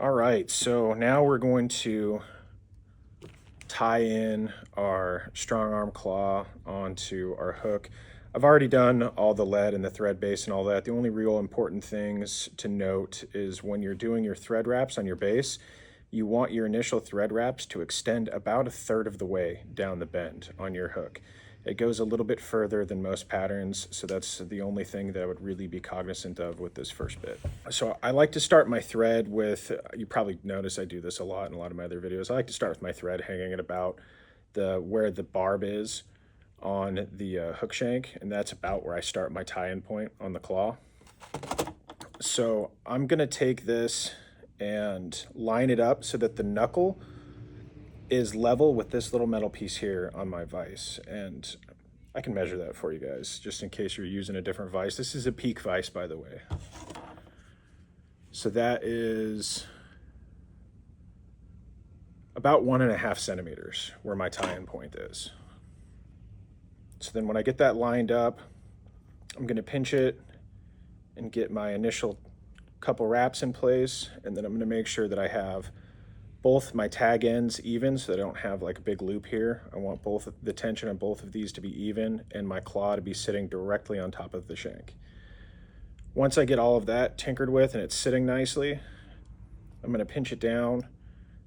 All right, so now we're going to tie in our strong arm claw onto our hook. I've already done all the lead and the thread base and all that. The only real important things to note is when you're doing your thread wraps on your base, you want your initial thread wraps to extend about 1/3 of the way down the bend on your hook. It goes a little bit further than most patterns, so that's the only thing that I would really be cognizant of with this first bit. So I like to start my thread with, you probably notice I do this a lot in a lot of my other videos, I like to start with my thread hanging at about where the barb is on the hook shank, and that's about where I start my tie-in point on the claw. So I'm gonna take this and line it up so that the knuckle is level with this little metal piece here on my vise, and I can measure that for you guys just in case you're using a different vise. This is a peak vise, by the way. So that is about 1.5 centimeters where my tie-in point is. So then when I get that lined up, I'm going to pinch it and get my initial couple wraps in place, and then I'm going to make sure that I have both my tag ends even so that I don't have like a big loop here. I want both the tension on both of these to be even and my claw to be sitting directly on top of the shank. Once I get all of that tinkered with and it's sitting nicely, I'm going to pinch it down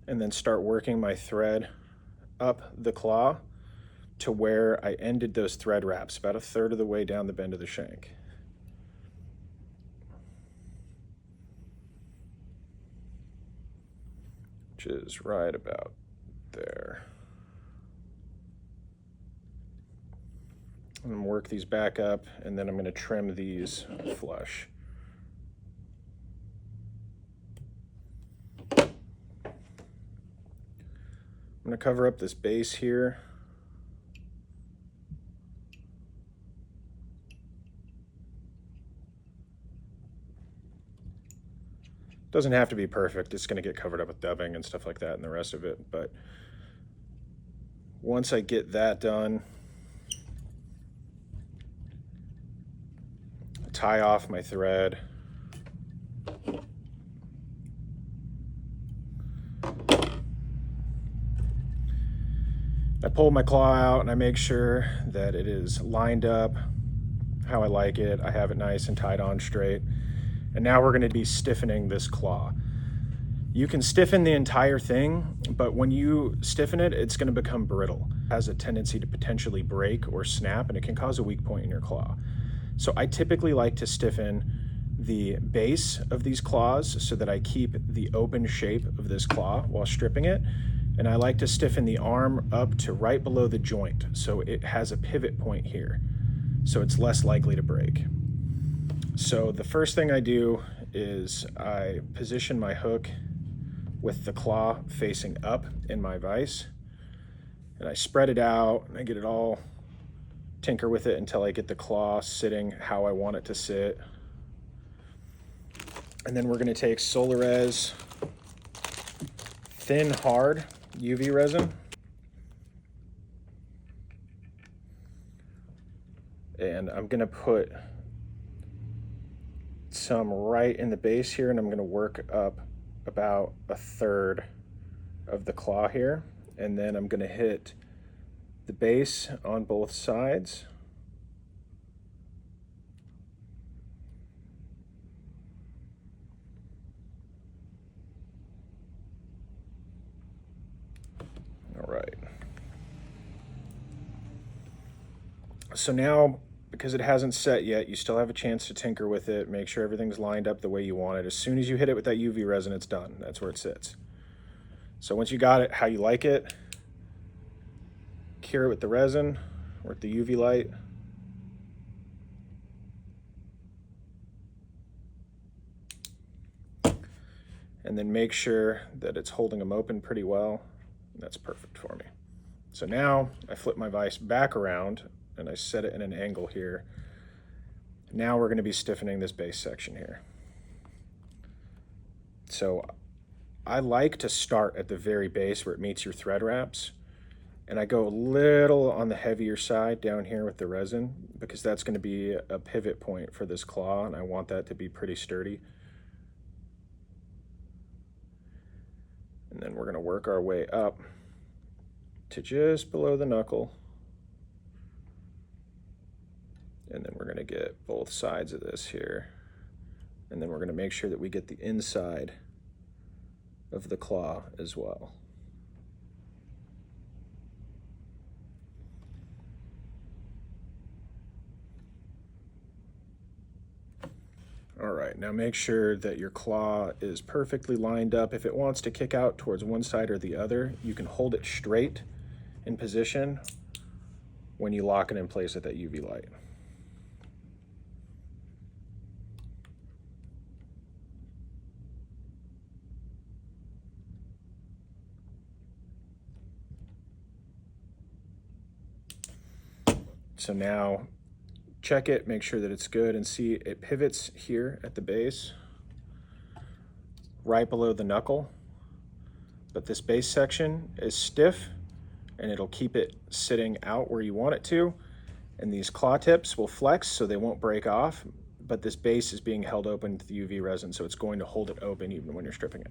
and then start working my thread up the claw to where I ended those thread wraps, about 1/3 of the way down the bend of the shank. Which is right about there. I'm going to work these back up, and then I'm going to trim these flush. I'm going to cover up this base here. Doesn't have to be perfect. It's going to get covered up with dubbing and stuff like that and the rest of it. But once I get that done, I tie off my thread. I pull my claw out and I make sure that it is lined up how I like it. I have it nice and tied on straight. And now we're going to be stiffening this claw. You can stiffen the entire thing, but when you stiffen it, it's going to become brittle. It has a tendency to potentially break or snap, and it can cause a weak point in your claw. So I typically like to stiffen the base of these claws so that I keep the open shape of this claw while stripping it. And I like to stiffen the arm up to right below the joint so it has a pivot point here, so it's less likely to break. So the first thing I do is I position my hook with the claw facing up in my vise, and I spread it out and I get it all, tinker with it until I get the claw sitting how I want it to sit. And then we're going to take Solarez thin hard UV resin, and I'm going to put some right in the base here, and I'm going to work up about 1/3 of the claw here, and then I'm going to hit the base on both sides. All right. So now, because it hasn't set yet, you still have a chance to tinker with it, make sure everything's lined up the way you want it. As soon as you hit it with that UV resin, it's done. That's where it sits. So once you got it how you like it, cure it with the resin or with the UV light. And then make sure that it's holding them open pretty well. That's perfect for me. So now I flip my vise back around and I set it in an angle here. Now we're going to be stiffening this base section here. So I like to start at the very base where it meets your thread wraps, and I go a little on the heavier side down here with the resin because that's going to be a pivot point for this claw, and I want that to be pretty sturdy. we're going to work our way up to just below the knuckle. And then we're going to get both sides of this here. And then we're going to make sure that we get the inside of the claw as well. All right, now make sure that your claw is perfectly lined up. If it wants to kick out towards one side or the other, you can hold it straight in position when you lock it in place with that UV light. So now check it, make sure that it's good, and see it pivots here at the base, right below the knuckle. But this base section is stiff and it'll keep it sitting out where you want it to. And these claw tips will flex so they won't break off, but this base is being held open to the UV resin, so it's going to hold it open even when you're stripping it.